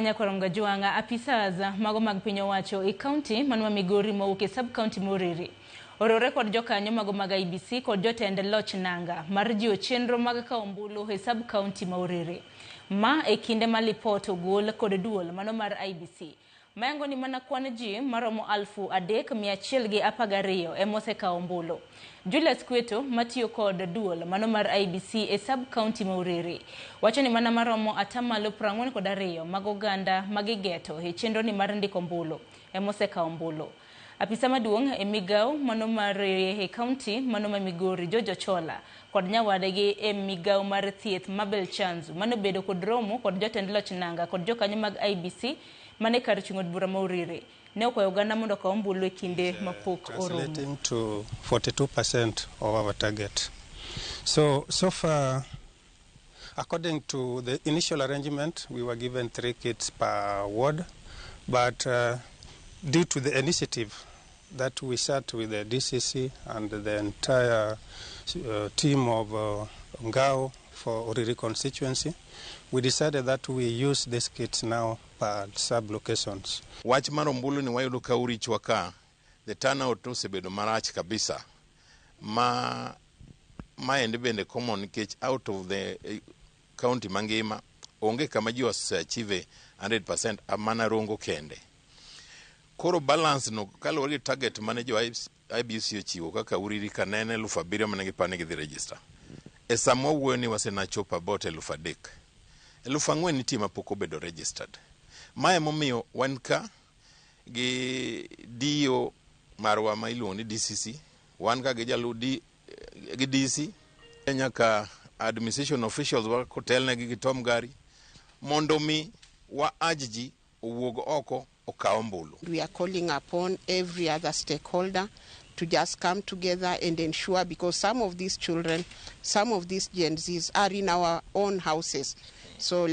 Kenya koronga juanga apisaza mago mag piny owacho e kaunti manwa Migori mawuok sub county Uriri. Orore kod jokanyo mago mag IBC kod jotend loch nanga mar jiwo chenro mag kaombulu e sub county ma Uriri. Ma e kinde ma lipot ogol kod duol mano mar IBC. Mayango ni mana kwan ji maromo 3,112 emose kaombulu. Julius Kweto matiyo kod duol mano mar IBC e sub county ma Uriri. Wacho ni mana maromo 42 mag oganda magigeto e chenro ni mar ndiko ombulu emose kaombulu. Apisa maduong' e migao mano mar e kaunti mano ma Migori Jojo Chola kod nyawadegi e migao mar thieth Mabel Chanzu mano bedo kod romo kod jotend loch nanga kod jokanyo mag IBC mane kar chung'o od bura ma Uriri ne okwayo oganda mondo kaombulu e kinde mapok oromo. Translating to 42% of our target. So far, according to the initial arrangement, we were given 3 kits per ward, but due to the initiative that we sat with the DCC and the entire team of Ngao for Uriri constituency, we decided that we use these kits now per sub-locations. Wach mar ombulu ni wayudo ka urichwa ka, the turnout osebedo marach kabisa. Ende bende common nikech out of the county mangima, onge kama ji oseachieve 100% amana Rongo kende. Koro balance no kaluwore gi target mane jo IBC ochiwo kaka Uriri kanene 7,000 mane gipane gidhi register. E samo wuoyo ni wasenachopo about 3,000. 4,000 nitie mapok obedo registered. Mae momiyo wan ka gi dio marwa ma iluongo ni DCC, wan ka gi jalu gi DC, nyaka administration officials wa kotelnegi gi Tom Gari mondo mi wa ajji owuog oko okaw ombulu. We are calling upon every other stakeholder to just come together and ensure, because some of these children, some of these Gen Zs are in our own houses. So